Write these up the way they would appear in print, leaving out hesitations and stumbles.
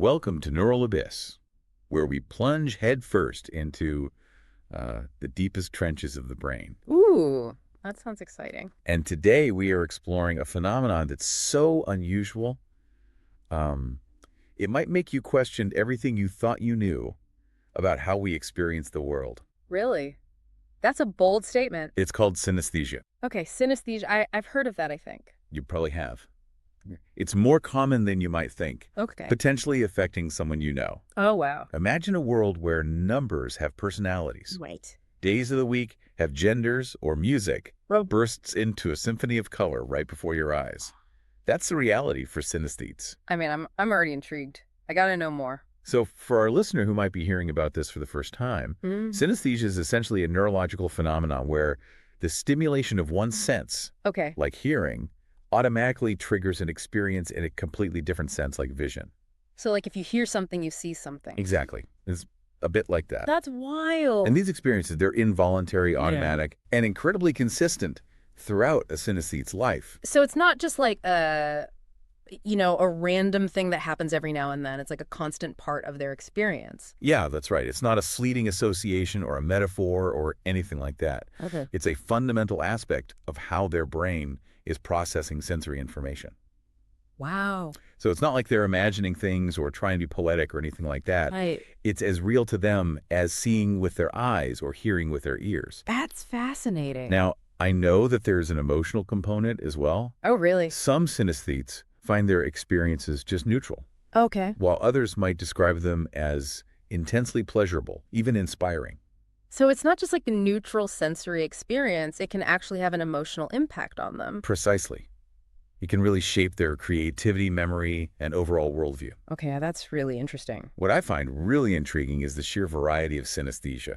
Welcome to Neural Abyss, where we plunge headfirst into the deepest trenches of the brain. Ooh, that sounds exciting. And today we are exploring a phenomenon that's so unusual, it might make you question everything you thought you knew about how we experience the world. Really? That's a bold statement. It's called synesthesia. Okay, synesthesia. I've heard of that, I think. You probably have. It's more common than you might think, Okay. potentially affecting someone you know. Oh, wow. Imagine a world where numbers have personalities. Right. Days of the week have genders, or music Well, bursts into a symphony of color right before your eyes. That's the reality for synesthetes. I mean, I'm already intrigued. I gotta know more. So for our listener who might be hearing about this for the first time, synesthesia is essentially a neurological phenomenon where the stimulation of one sense, Okay. like hearing, automatically triggers an experience in a completely different sense, like vision. So, like, if you hear something, you see something. Exactly. It's a bit like that. That's wild. And these experiences, they're involuntary, automatic, and incredibly consistent throughout a synesthete's life. So it's not just like a random thing that happens every now and then. It's like a constant part of their experience. Yeah, that's right. It's not a fleeting association or a metaphor or anything like that. Okay. It's a fundamental aspect of how their brain is processing sensory information. Wow. So it's not like they're imagining things or trying to be poetic or anything like that. Right. It's as real to them as seeing with their eyes or hearing with their ears. That's fascinating. Now, I know that there's an emotional component as well. Oh, really? Some synesthetes find their experiences just neutral, Okay. while others might describe them as intensely pleasurable, even inspiring. So it's not just like a neutral sensory experience. It can actually have an emotional impact on them. Precisely. It can really shape their creativity, memory, and overall worldview. Okay, that's really interesting. What I find really intriguing is the sheer variety of synesthesia.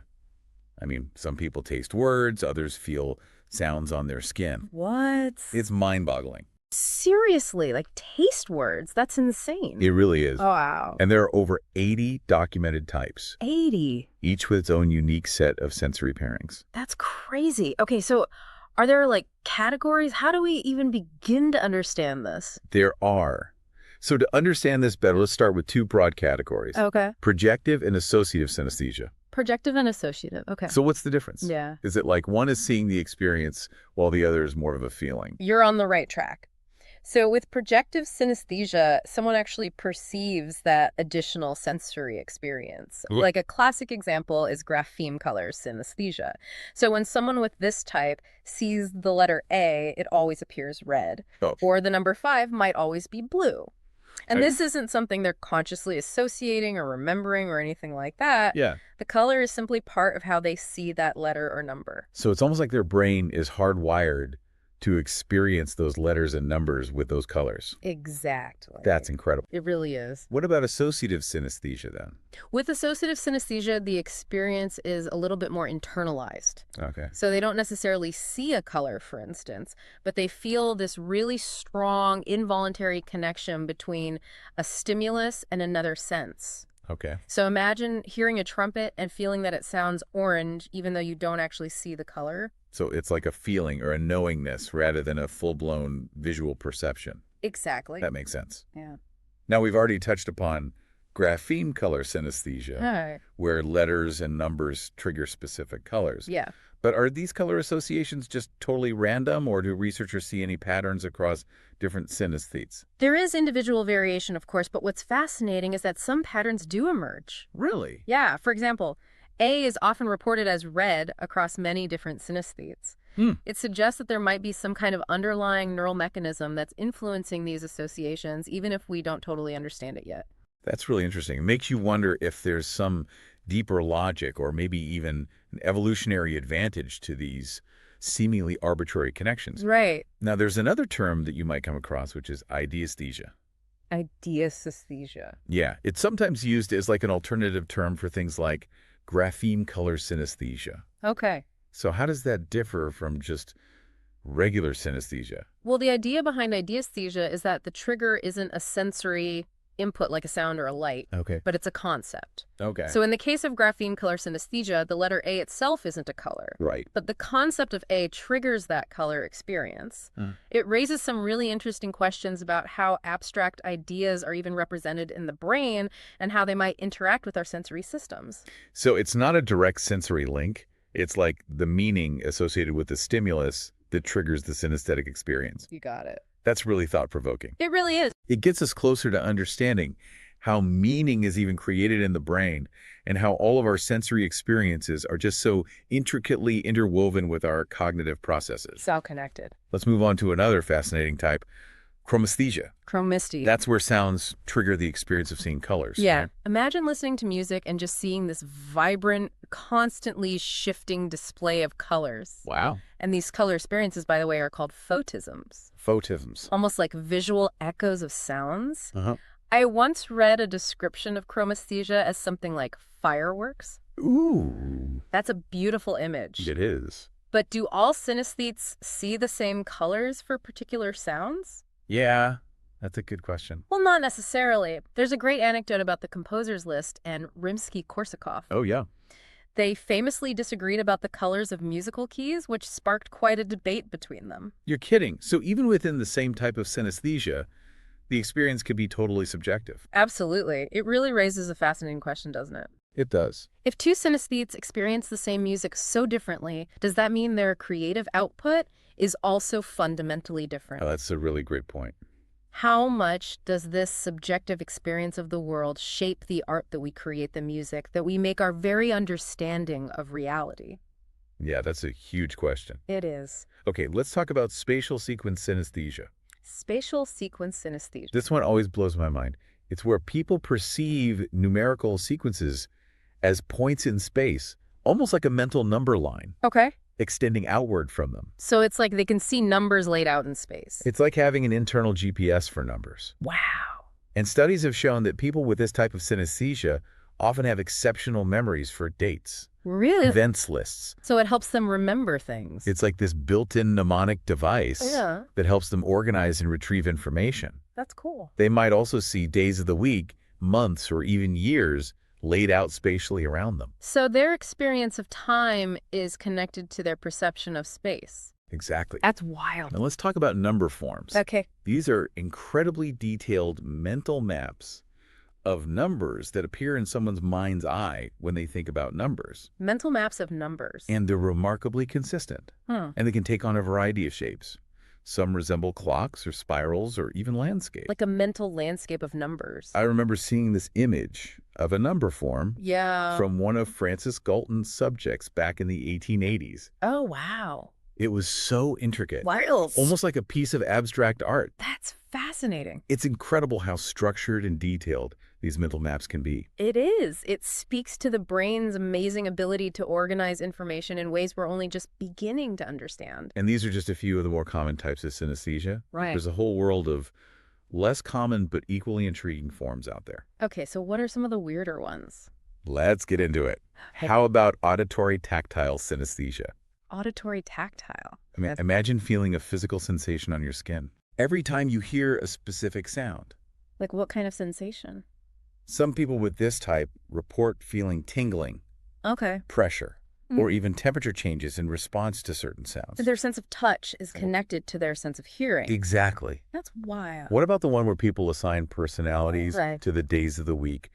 I mean, some people taste words, others feel sounds on their skin. What? It's mind-boggling. Seriously, like taste words? That's insane. It really is. Oh, wow. And there are over 80 documented types, 80. each with its own unique set of sensory pairings. That's crazy. Okay, so are there like categories? How do we even begin to understand this? There are. So to understand this better, let's start with two broad categories. Okay. Projective and associative synesthesia. Projective and associative. Okay. So what's the difference? Yeah. Is it like one is seeing the experience while the other is more of a feeling? You're on the right track. So with projective synesthesia, someone actually perceives that additional sensory experience. Ooh. Like a classic example is grapheme-color synesthesia. So when someone with this type sees the letter A, it always appears red. Oh. Or the number 5 might always be blue. And Okay. this isn't something they're consciously associating or remembering or anything like that. Yeah. The color is simply part of how they see that letter or number. So it's almost like their brain is hardwired to experience those letters and numbers with those colors. Exactly. That's incredible. It really is. What about associative synesthesia then? With associative synesthesia, the experience is a little bit more internalized. Okay. So they don't necessarily see a color, for instance, but they feel this really strong involuntary connection between a stimulus and another sense. Okay. So imagine hearing a trumpet and feeling that it sounds orange, even though you don't actually see the color. So it's like a feeling or a knowingness rather than a full-blown visual perception. Exactly. That makes sense. Yeah. Now, we've already touched upon grapheme-color synesthesia, All right. where letters and numbers trigger specific colors. Yeah. But are these color associations just totally random, or do researchers see any patterns across different synesthetes? There is individual variation, of course, but what's fascinating is that some patterns do emerge. Really? Yeah, for example, A is often reported as red across many different synesthetes. It suggests that there might be some kind of underlying neural mechanism that's influencing these associations, even if we don't totally understand it yet. That's really interesting. It makes you wonder if there's some deeper logic or maybe even an evolutionary advantage to these seemingly arbitrary connections. Right. Now, there's another term that you might come across, which is ideesthesia. Ideesthesia. Yeah, it's sometimes used as like an alternative term for things like grapheme-color synesthesia. Okay. So how does that differ from just regular synesthesia? Well, the idea behind ideesthesia is that the trigger isn't a sensory input like a sound or a light, Okay. but it's a concept. Okay. So in the case of grapheme-color synesthesia, the letter A itself isn't a color. Right. But the concept of A triggers that color experience. It raises some really interesting questions about how abstract ideas are even represented in the brain and how they might interact with our sensory systems. So it's not a direct sensory link. It's like the meaning associated with the stimulus that triggers the synesthetic experience. You got it. That's really thought-provoking. It really is. It gets us closer to understanding how meaning is even created in the brain and how all of our sensory experiences are just so intricately interwoven with our cognitive processes. It's all connected. Let's move on to another fascinating type, chromesthesia. Chromesthesia. That's where sounds trigger the experience of seeing colors. Yeah. Right? Imagine listening to music and just seeing this vibrant, constantly shifting display of colors. Wow. And these color experiences, by the way, are called photisms. Photisms. Almost like visual echoes of sounds. Uh-huh. I once read a description of chromesthesia as something like fireworks. Ooh. That's a beautiful image. It is. But do all synesthetes see the same colors for particular sounds? Yeah, that's a good question. Well, not necessarily. There's a great anecdote about the composer's list and Rimsky-Korsakov. Oh, yeah. They famously disagreed about the colors of musical keys, which sparked quite a debate between them. You're kidding. So even within the same type of synesthesia, the experience could be totally subjective. Absolutely. It really raises a fascinating question, doesn't it? It does. If two synesthetes experience the same music so differently, does that mean their creative output is also fundamentally different? Oh, that's a really great point. How much does this subjective experience of the world shape the art that we create, the music, that we make our very understanding of reality? Yeah, that's a huge question. It is. Okay, let's talk about spatial sequence synesthesia. Spatial sequence synesthesia. This one always blows my mind. It's where people perceive numerical sequences as points in space, almost like a mental number line, Okay. extending outward from them. So it's like they can see numbers laid out in space. It's like having an internal GPS for numbers. Wow. And studies have shown that people with this type of synesthesia often have exceptional memories for dates, Really? events lists. So it helps them remember things. It's like this built-in mnemonic device Yeah. that helps them organize and retrieve information. That's cool. They might also see days of the week, months, or even years laid out spatially around them. So their experience of time is connected to their perception of space. Exactly. That's wild. Now let's talk about number forms. Okay. These are incredibly detailed mental maps of numbers that appear in someone's mind's eye when they think about numbers. Mental maps of numbers. And they're remarkably consistent. And they can take on a variety of shapes. Some resemble clocks or spirals or even landscape. Like a mental landscape of numbers. I remember seeing this image of a number form Yeah. from one of Francis Galton's subjects back in the 1880s. Oh, wow. It was so intricate, Wild. almost like a piece of abstract art. That's fascinating. It's incredible how structured and detailed these mental maps can be. It is. It speaks to the brain's amazing ability to organize information in ways we're only just beginning to understand. And these are just a few of the more common types of synesthesia. Right. There's a whole world of less common but equally intriguing forms out there. Okay, so what are some of the weirder ones? Let's get into it. Okay. How about auditory tactile synesthesia? Auditory tactile. I mean, imagine feeling a physical sensation on your skin every time you hear a specific sound. Like what kind of sensation? Some people with this type report feeling tingling, Okay. pressure, or even temperature changes in response to certain sounds. Their sense of touch is connected to their sense of hearing. Exactly. That's wild. What about the one where people assign personalities Right. to the days of the week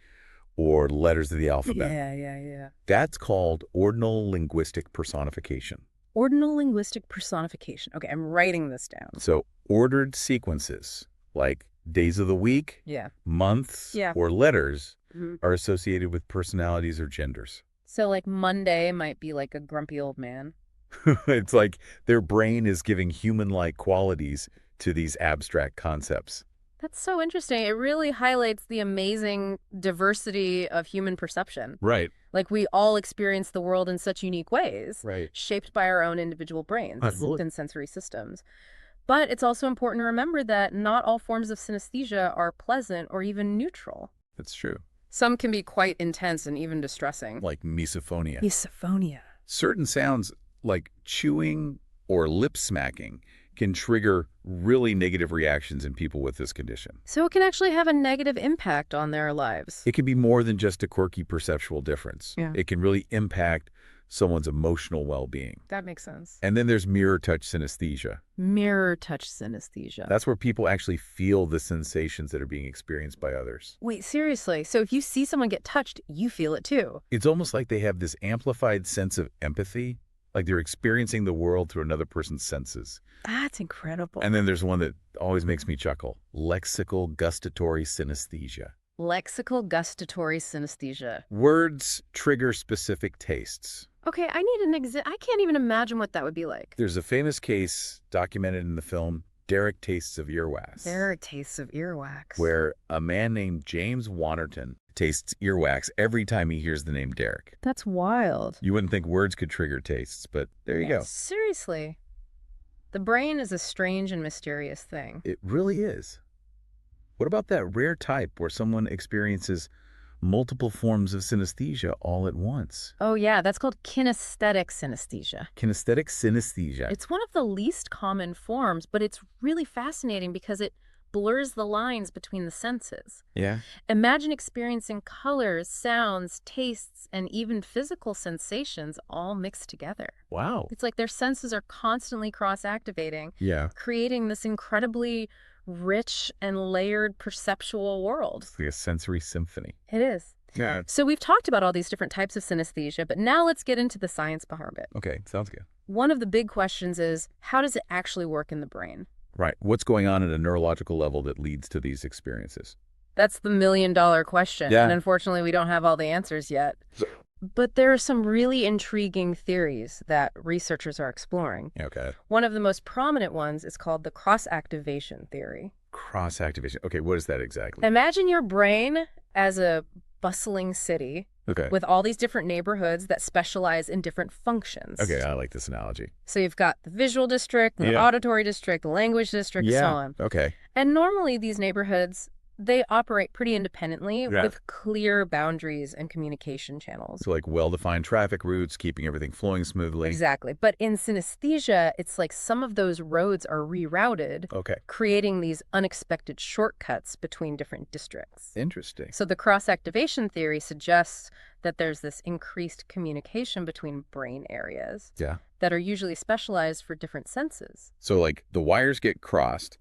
or letters of the alphabet? Yeah. That's called ordinal linguistic personification. Ordinal linguistic personification. Okay, I'm writing this down. So ordered sequences like days of the week, Yeah. months, Yeah. or letters Mhm. are associated with personalities or genders. So like Monday might be like a grumpy old man. It's like their brain is giving human-like qualities to these abstract concepts. That's so interesting. It really highlights the amazing diversity of human perception. Right. Like we all experience the world in such unique ways, Right. shaped by our own individual brains Absolutely. and sensory systems. But it's also important to remember that not all forms of synesthesia are pleasant or even neutral. That's true. Some can be quite intense and even distressing. Like misophonia. Misophonia. Certain sounds like chewing or lip smacking can trigger really negative reactions in people with this condition. So it can actually have a negative impact on their lives. It can be more than just a quirky perceptual difference. Yeah. It can really impact someone's emotional well-being. That makes sense. And then there's mirror touch synesthesia. Mirror touch synesthesia. That's where people actually feel the sensations that are being experienced by others. Wait, seriously? So if you see someone get touched, you feel it too? It's almost like they have this amplified sense of empathy, like they're experiencing the world through another person's senses. That's incredible. And then there's one that always makes me chuckle, lexical gustatory synesthesia. Lexical gustatory synesthesia. Words trigger specific tastes. Okay, I need an I can't even imagine what that would be like. There's a famous case documented in the film Derek Tastes of Earwax. Derek Tastes of Earwax. Where a man named James Wannerton tastes earwax every time he hears the name Derek. That's wild. You wouldn't think words could trigger tastes, but there you go. Seriously. The brain is a strange and mysterious thing. It really is. What about that rare type where someone experiences multiple forms of synesthesia all at once? Oh yeah, that's called kinesthetic synesthesia. Kinesthetic synesthesia. It's one of the least common forms, but it's really fascinating because it blurs the lines between the senses. Yeah. Imagine experiencing colors, sounds, tastes, and even physical sensations all mixed together. Wow. It's like their senses are constantly cross-activating, Yeah. creating this incredibly rich and layered perceptual world. It's like a sensory symphony. It is. Yeah. So we've talked about all these different types of synesthesia, but now let's get into the science behind it. Okay, sounds good. One of the big questions is, how does it actually work in the brain? Right. What's going on at a neurological level that leads to these experiences? That's the million-dollar question, Yeah. and unfortunately we don't have all the answers yet. But there are some really intriguing theories that researchers are exploring. Okay. One of the most prominent ones is called the cross-activation theory. Cross-activation. Okay, what is that exactly? Imagine your brain as a bustling city Okay. with all these different neighborhoods that specialize in different functions. Okay, I like this analogy. So you've got the visual district, the Yeah. auditory district, the language district, so on. Okay. And normally these neighborhoods, they operate pretty independently Yeah. with clear boundaries and communication channels. So like well-defined traffic routes, keeping everything flowing smoothly. Exactly. But in synesthesia, it's like some of those roads are rerouted, Okay. creating these unexpected shortcuts between different districts. Interesting. So the cross-activation theory suggests that there's this increased communication between brain areas Yeah. that are usually specialized for different senses. So like the wires get crossed,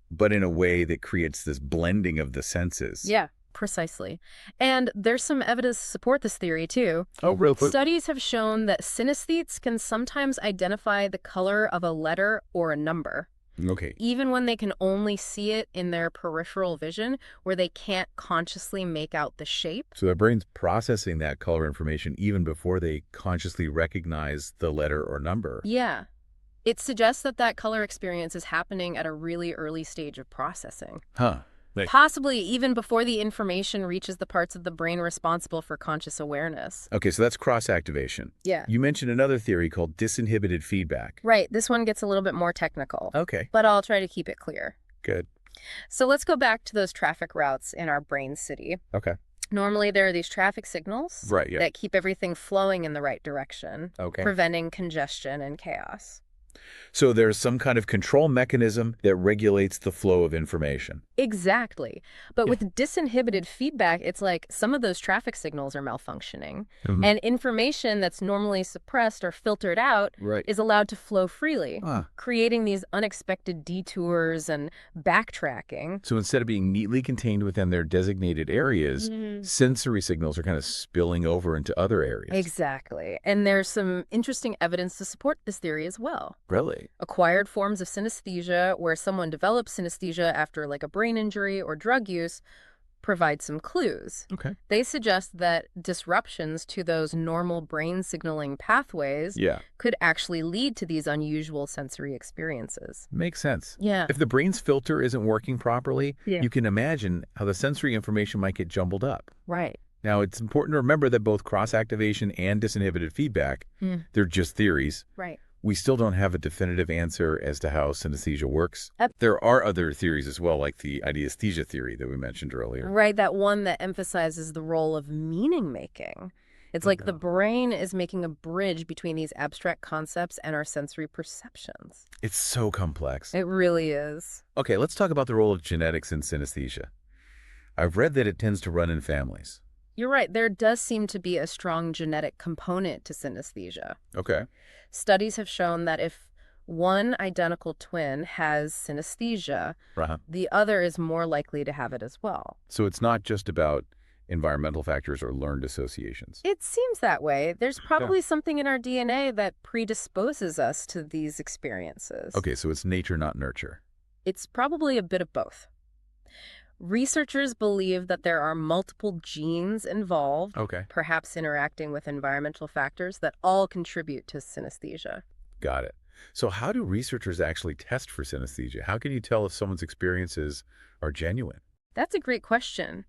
but in a way that creates this blending of the senses. Yeah, precisely. And there's some evidence to support this theory, too. Oh, really? Studies have shown that synesthetes can sometimes identify the color of a letter or a number, Okay. even when they can only see it in their peripheral vision, where they can't consciously make out the shape. So their brain's processing that color information even before they consciously recognize the letter or number. Yeah. It suggests that that color experience is happening at a really early stage of processing. Huh. Possibly even before the information reaches the parts of the brain responsible for conscious awareness. Okay, so that's cross-activation. Yeah. You mentioned another theory called disinhibited feedback. Right. This one gets a little bit more technical. Okay, But I'll try to keep it clear. good. So let's go back to those traffic routes in our brain city. Okay. Normally, there are these traffic signals Right, yeah. that keep everything flowing in the right direction, Okay. preventing congestion and chaos. So there's some kind of control mechanism that regulates the flow of information. Exactly. But with disinhibited feedback, it's like some of those traffic signals are malfunctioning. Mhm. And information that's normally suppressed or filtered out Right. is allowed to flow freely, Ah. creating these unexpected detours and backtracking. So instead of being neatly contained within their designated areas, sensory signals are kind of spilling over into other areas. Exactly. And there's some interesting evidence to support this theory as well. Really? Acquired forms of synesthesia, where someone develops synesthesia after like a brain injury or drug use, provide some clues. Okay. They suggest that disruptions to those normal brain signaling pathways Yeah. could actually lead to these unusual sensory experiences. Makes sense. Yeah. If the brain's filter isn't working properly, Yeah. you can imagine how the sensory information might get jumbled up. Right. Now, it's important to remember that both cross-activation and disinhibited feedback, they're just theories. Right. We still don't have a definitive answer as to how synesthesia works. Yep. There are other theories as well, like the ideesthesia theory that we mentioned earlier. Right, that one that emphasizes the role of meaning making. It's like the brain is making a bridge between these abstract concepts and our sensory perceptions. It's so complex. It really is. Okay, let's talk about the role of genetics in synesthesia. I've read that it tends to run in families. You're right. There does seem to be a strong genetic component to synesthesia. Okay. Studies have shown that if one identical twin has synesthesia, the other is more likely to have it as well. So it's not just about environmental factors or learned associations. It seems that way. There's probably something in our DNA that predisposes us to these experiences. Okay, so it's nature, not nurture. It's probably a bit of both. Researchers believe that there are multiple genes involved, perhaps interacting with environmental factors that all contribute to synesthesia. Got it. So how do researchers actually test for synesthesia? How can you tell if someone's experiences are genuine? That's a great question.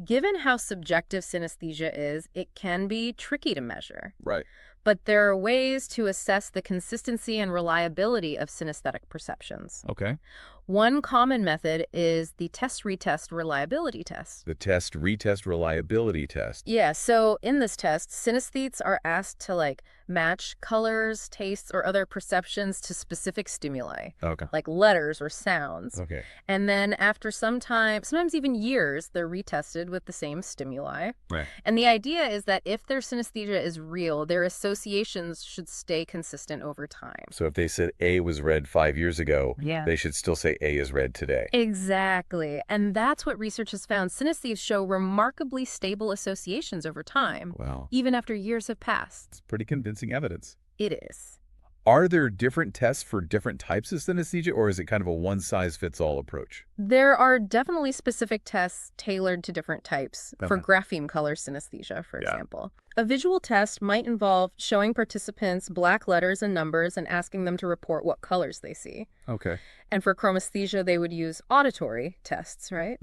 Given how subjective synesthesia is, it can be tricky to measure. Right. But there are ways to assess the consistency and reliability of synesthetic perceptions. Okay. One common method is the test-retest reliability test. The test-retest reliability test. Yeah, so in this test, synesthetes are asked to match colors, tastes, or other perceptions to specific stimuli, like letters or sounds. Okay. And then after some time, sometimes even years, they're retested with the same stimuli. Right. And the idea is that if their synesthesia is real, their associations should stay consistent over time. So if they said A was red 5 years ago, they should still say A is red today. Exactly. And that's what research has found. Synesthetes show remarkably stable associations over time, even after years have passed. It's pretty convincing evidence. It is. Are there different tests for different types of synesthesia, or is it kind of a one-size-fits-all approach? There are definitely specific tests tailored to different types for grapheme-color synesthesia, for example. A visual test might involve showing participants black letters and numbers and asking them to report what colors they see. Okay. And for chromesthesia, they would use auditory tests, right?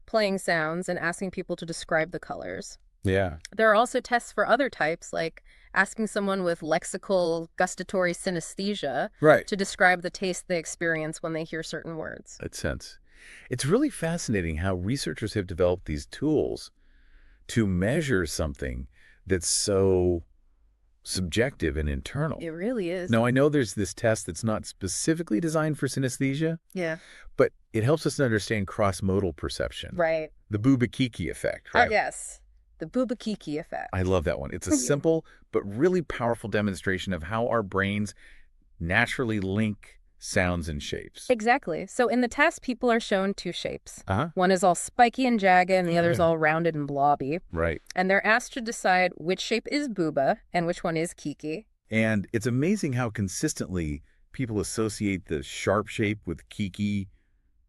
Playing sounds and asking people to describe the colors. Yeah. There are also tests for other types, like asking someone with lexical gustatory synesthesia to describe the taste they experience when they hear certain words. Makes sense. It's really fascinating how researchers have developed these tools to measure something that's so subjective and internal. It really is. Now, I know there's this test that's not specifically designed for synesthesia, but it helps us to understand cross-modal perception. Right. The Bubakiki effect, right? Yes. The Bubakiki effect. I love that one. It's a simple but really powerful demonstration of how our brains naturally link sounds and shapes. Exactly. So in the test, people are shown two shapes. One is all spiky and jagged, and the other's all rounded and blobby. Right. And they're asked to decide which shape is Booba and which one is Kiki. And it's amazing how consistently people associate the sharp shape with Kiki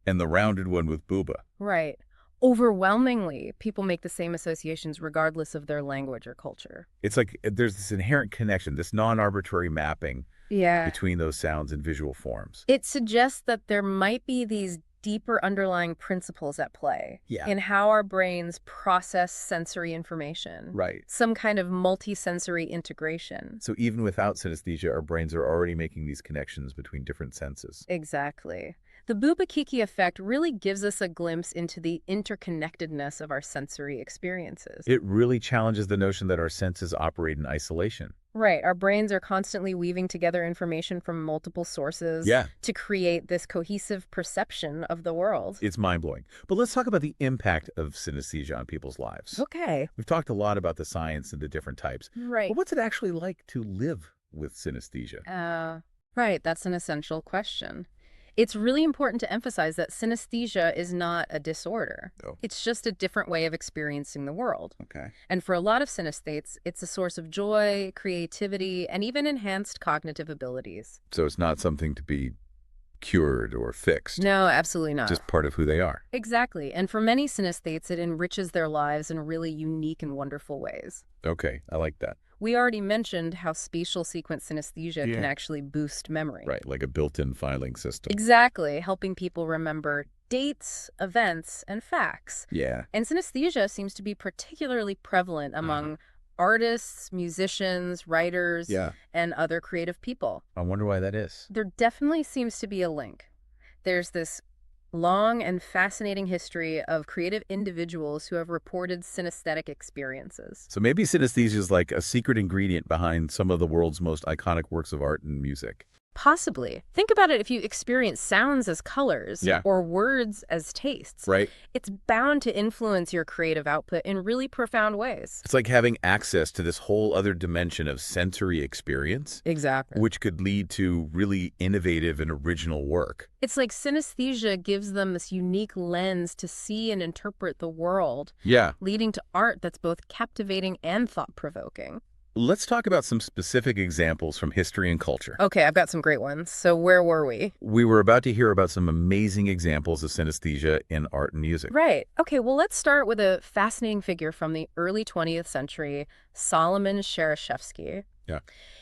and the rounded one with Booba. Right. Overwhelmingly, people make the same associations regardless of their language or culture. It's like there's this inherent connection, this non-arbitrary mapping between those sounds and visual forms. It suggests that there might be these deeper underlying principles at play in how our brains process sensory information. Right. Some kind of multisensory integration. So even without synesthesia, our brains are already making these connections between different senses. Exactly. The Bubakiki effect really gives us a glimpse into the interconnectedness of our sensory experiences. It really challenges the notion that our senses operate in isolation. Right. Our brains are constantly weaving together information from multiple sources to create this cohesive perception of the world. It's mind-blowing. But let's talk about the impact of synesthesia on people's lives. Okay. We've talked a lot about the science and the different types. Right. But what's it actually like to live with synesthesia? Right. That's an essential question. It's really important to emphasize that synesthesia is not a disorder. It's just a different way of experiencing the world. Okay. And for a lot of synesthetes, it's a source of joy, creativity, and even enhanced cognitive abilities. So it's not something to be cured or fixed. No, absolutely not. Just part of who they are. Exactly. And for many synesthetes, it enriches their lives in really unique and wonderful ways. Okay, I like that. We already mentioned how spatial sequence synesthesia can actually boost memory. Right, like a built-in filing system. Exactly, helping people remember dates, events, and facts. Yeah. And synesthesia seems to be particularly prevalent among artists, musicians, writers, and other creative people. I wonder why that is. There definitely seems to be a link. There's this long and fascinating history of creative individuals who have reported synesthetic experiences. So maybe synesthesia is like a secret ingredient behind some of the world's most iconic works of art and music. Possibly. Think about it if you experience sounds as colors Yeah. or words as tastes. Right? It's bound to influence your creative output in really profound ways. It's like having access to this whole other dimension of sensory experience, Exactly. which could lead to really innovative and original work. It's like synesthesia gives them this unique lens to see and interpret the world, Yeah. leading to art that's both captivating and thought-provoking. Let's talk about some specific examples from history and culture. Okay, I've got some great ones. So where were we? We were about to hear about some amazing examples of synesthesia in art and music. Right. Okay, well, let's start with a fascinating figure from the early 20th century, Solomon Shereshevsky. Yeah.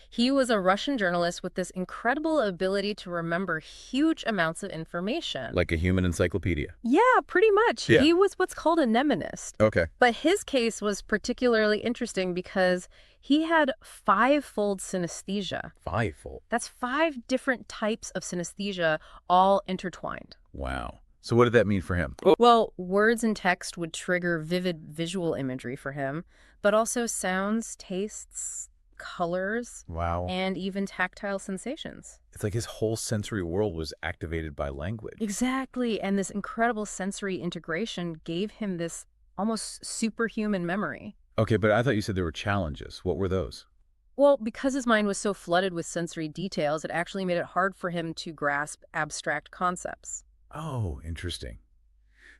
He was a Russian journalist with this incredible ability to remember huge amounts of information. Like a human encyclopedia. Yeah, pretty much. Yeah. He was what's called a mnemonist. Okay. But his case was particularly interesting because he had five-fold synesthesia. Fivefold. That's 5 different types of synesthesia all intertwined. Wow. So what did that mean for him? Well, words and text would trigger vivid visual imagery for him, but also sounds, tastes, colors, Wow. and even tactile sensations. It's like his whole sensory world was activated by language. Exactly, and this incredible sensory integration gave him this almost superhuman memory. Okay, but I thought you said there were challenges. What were those? Well, because his mind was so flooded with sensory details, it actually made it hard for him to grasp abstract concepts. Oh, interesting.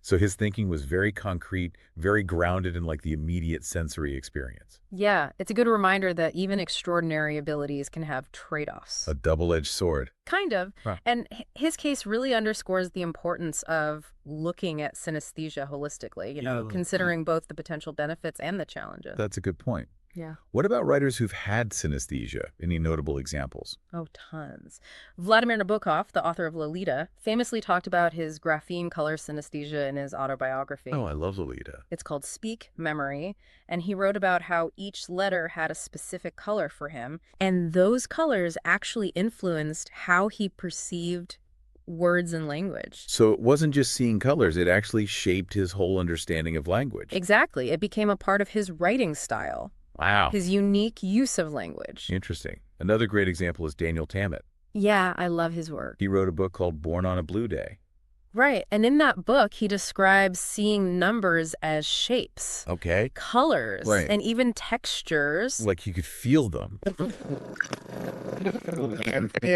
So his thinking was very concrete, very grounded in like the immediate sensory experience. Yeah, it's a good reminder that even extraordinary abilities can have trade-offs. A double-edged sword. Kind of. Huh. And his case really underscores the importance of looking at synesthesia holistically, considering both the potential benefits and the challenges. That's a good point. Yeah. What about writers who've had synesthesia? Any notable examples? Oh, tons. Vladimir Nabokov, the author of Lolita, famously talked about his grapheme-color synesthesia in his autobiography. Oh, I love Lolita. It's called Speak Memory, and he wrote about how each letter had a specific color for him, and those colors actually influenced how he perceived words and language. So it wasn't just seeing colors, it actually shaped his whole understanding of language. Exactly. It became a part of his writing style, Wow. his unique use of language. Interesting. Another great example is Daniel Tammet. Yeah, I love his work. He wrote a book called Born on a Blue Day. Right, and in that book, he describes seeing numbers as shapes, Okay. colors, Right. and even textures Like you could feel them.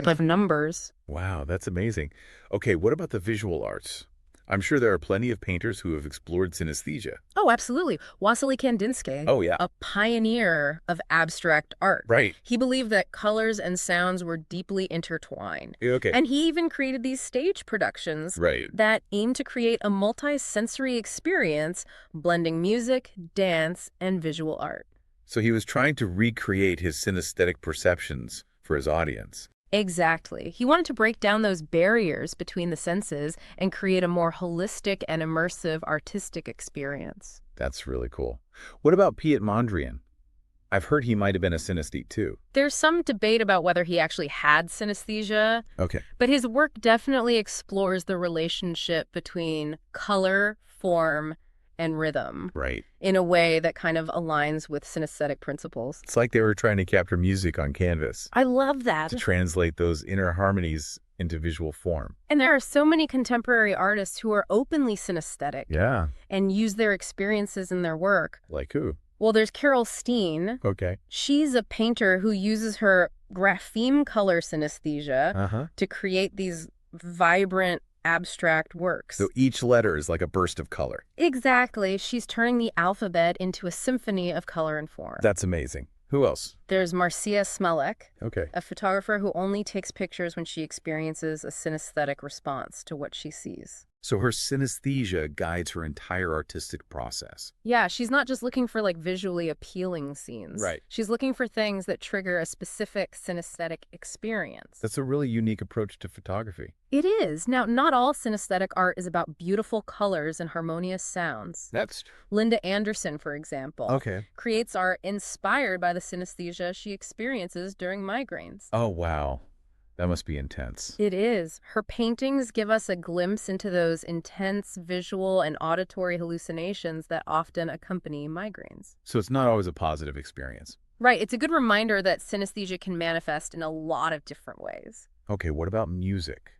of numbers. Wow, that's amazing. Okay, what about the visual arts? I'm sure there are plenty of painters who have explored synesthesia. Oh, absolutely. Wassily Kandinsky, Oh, yeah. a pioneer of abstract art. Right. He believed that colors and sounds were deeply intertwined. Okay. And he even created these stage productions Right. that aim to create a multi-sensory experience, blending music, dance, and visual art. So he was trying to recreate his synesthetic perceptions for his audience. Exactly. He wanted to break down those barriers between the senses and create a more holistic and immersive artistic experience. That's really cool. What about Piet Mondrian? I've heard he might have been a synesthete too. There's some debate about whether he actually had synesthesia, Okay. but his work definitely explores the relationship between color, form, and rhythm Right. in a way that kind of aligns with synesthetic principles. It's like they were trying to capture music on canvas I love that. to translate those inner harmonies into visual form. And there are so many contemporary artists who are openly synesthetic Yeah. and use their experiences in their work. Like who? Well, there's Carol Steen. Okay. She's a painter who uses her grapheme-color synesthesia Uh-huh. to create these vibrant, abstract works. So each letter is like a burst of color. Exactly. She's turning the alphabet into a symphony of color and form. That's amazing. Who else? There's Marcia Smelek, Okay. a photographer who only takes pictures when she experiences a synesthetic response to what she sees. So her synesthesia guides her entire artistic process. Yeah, she's not just looking for like visually appealing scenes. Right. She's looking for things that trigger a specific synesthetic experience. That's a really unique approach to photography. It is. Now, not all synesthetic art is about beautiful colors and harmonious sounds. That's Linda Anderson, for example, okay. creates art inspired by the synesthesia she experiences during migraines. Oh, wow. That must be intense. It is. Her paintings give us a glimpse into those intense visual and auditory hallucinations that often accompany migraines. So it's not always a positive experience. Right. It's a good reminder that synesthesia can manifest in a lot of different ways. Okay, what about music?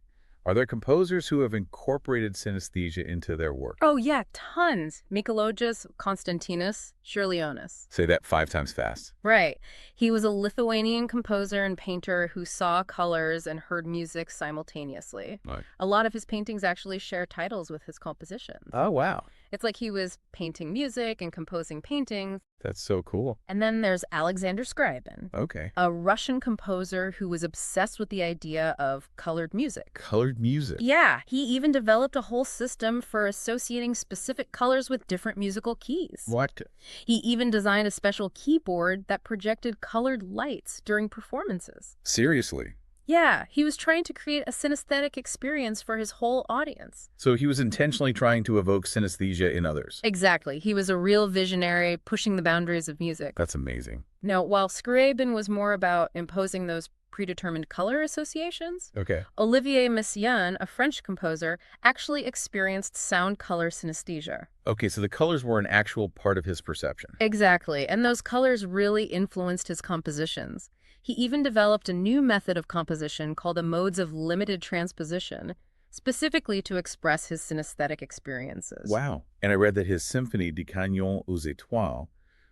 Are there composers who have incorporated synesthesia into their work? Oh, yeah, tons. Mikolojus Konstantinas Čiurlionis. Say that 5 times fast. Right. He was a Lithuanian composer and painter who saw colors and heard music simultaneously. Right. A lot of his paintings actually share titles with his compositions. Oh, wow. It's like he was painting music and composing paintings. That's so cool. And then there's Alexander Scriabin, Okay. a Russian composer who was obsessed with the idea of colored music. Colored music. Yeah, he even developed a whole system for associating specific colors with different musical keys. What? He even designed a special keyboard that projected colored lights during performances. Seriously? Yeah, he was trying to create a synesthetic experience for his whole audience. So he was intentionally trying to evoke synesthesia in others. Exactly. He was a real visionary, pushing the boundaries of music. That's amazing. Now, while Scriabin was more about imposing those predetermined color associations, Okay. Olivier Messiaen, a French composer, actually experienced sound-color synesthesia. Okay, so the colors were an actual part of his perception. Exactly, and those colors really influenced his compositions. He even developed a new method of composition called the modes of limited transposition, specifically to express his synesthetic experiences. Wow. And I read that his Symphony des Canyons aux Étoiles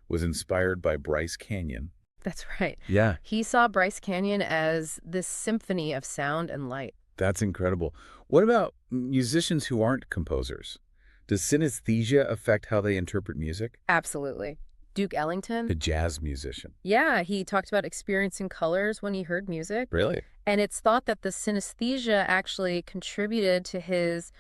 was inspired by Bryce Canyon. That's right. Yeah. He saw Bryce Canyon as this symphony of sound and light. That's incredible. What about musicians who aren't composers? Does synesthesia affect how they interpret music? Absolutely. Duke Ellington? The jazz musician. Yeah, he talked about experiencing colors when he heard music. Really? And it's thought that the synesthesia actually contributed to his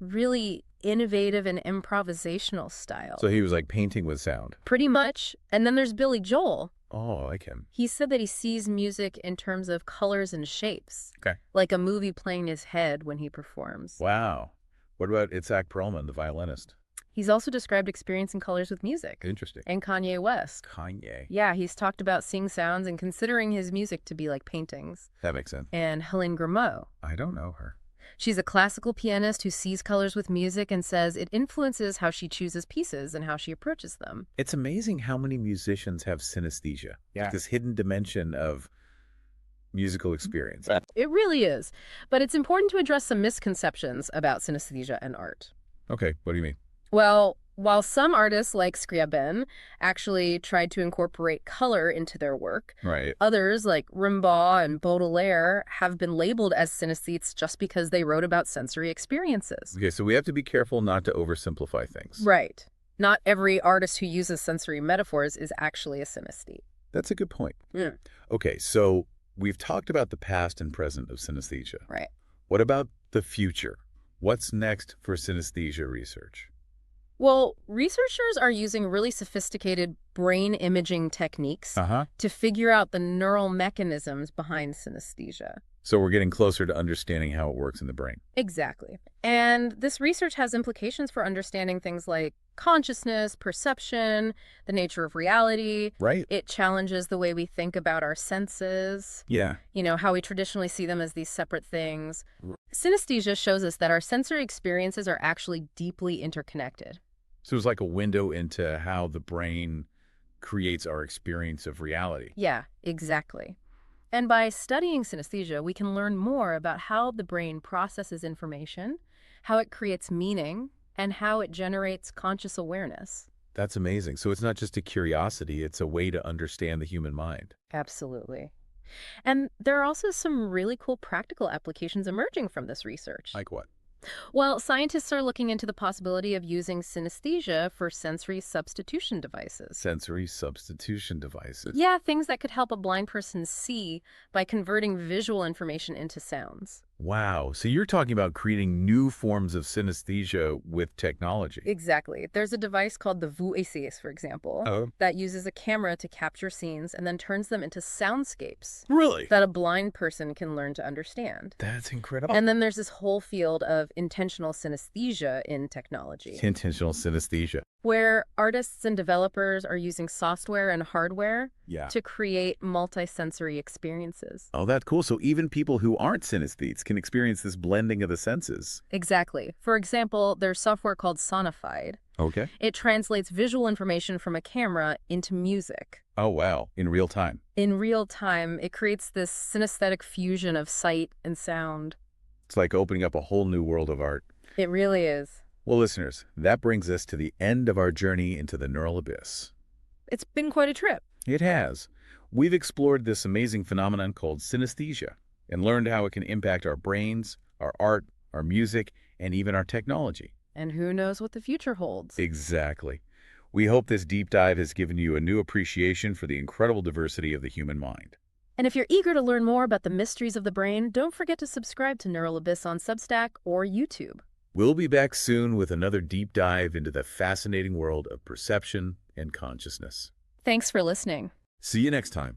really innovative and improvisational style. So he was like painting with sound. Pretty much. And then there's Billy Joel. Oh, I like him. He said that he sees music in terms of colors and shapes. Okay. Like a movie playing in his head when he performs. Wow. What about Itzhak Perlman, the violinist? He's also described experiencing colors with music. Interesting. And Kanye West. Kanye. Yeah, he's talked about seeing sounds and considering his music to be like paintings. That makes sense. And Hélène Grimaud. I don't know her. She's a classical pianist who sees colors with music and says it influences how she chooses pieces and how she approaches them. It's amazing how many musicians have synesthesia. Yeah. This hidden dimension of musical experience. It really is. But it's important to address some misconceptions about synesthesia and art. Okay, what do you mean? Well, while some artists like Scriabin actually tried to incorporate color into their work, Right. others like Rimbaud and Baudelaire have been labeled as synesthetes just because they wrote about sensory experiences. Okay, so we have to be careful not to oversimplify things. Right. Not every artist who uses sensory metaphors is actually a synesthete. That's a good point. Yeah. Okay, so we've talked about the past and present of synesthesia. Right. What about the future? What's next for synesthesia research? Well, researchers are using really sophisticated brain imaging techniques to figure out the neural mechanisms behind synesthesia. So we're getting closer to understanding how it works in the brain. Exactly. And this research has implications for understanding things like consciousness, perception, the nature of reality. Right. It challenges the way we think about our senses. Yeah. You know, how we traditionally see them as these separate things. Synesthesia shows us that our sensory experiences are actually deeply interconnected. So it's like a window into how the brain creates our experience of reality. Yeah, exactly. And by studying synesthesia, we can learn more about how the brain processes information, how it creates meaning, and how it generates conscious awareness. That's amazing. So it's not just a curiosity, it's a way to understand the human mind. Absolutely. And there are also some really cool practical applications emerging from this research. Like what? Well, scientists are looking into the possibility of using synesthesia for sensory substitution devices. Sensory substitution devices. Yeah, things that could help a blind person see by converting visual information into sounds. Wow. So you're talking about creating new forms of synesthesia with technology. Exactly. There's a device called the Wassily, for example, that uses a camera to capture scenes and then turns them into soundscapes Really? that a blind person can learn to understand. That's incredible. And then there's this whole field of intentional synesthesia in technology, Intentional synesthesia. where artists and developers are using software and hardware Yeah. to create multisensory experiences. Oh, that's cool. So even people who aren't synesthetes can experience this blending of the senses. Exactly. For example, there's software called Sonified. Okay. It translates visual information from a camera into music. Oh, wow. In real time. In real time, it creates this synesthetic fusion of sight and sound. It's like opening up a whole new world of art. It really is. Well, listeners, that brings us to the end of our journey into the neural abyss. It's been quite a trip. It has. We've explored this amazing phenomenon called synesthesia and learned how it can impact our brains, our art, our music, and even our technology. And who knows what the future holds. Exactly. We hope this deep dive has given you a new appreciation for the incredible diversity of the human mind. And if you're eager to learn more about the mysteries of the brain, don't forget to subscribe to Neural Abyss on Substack or YouTube. We'll be back soon with another deep dive into the fascinating world of perception and consciousness. Thanks for listening. See you next time.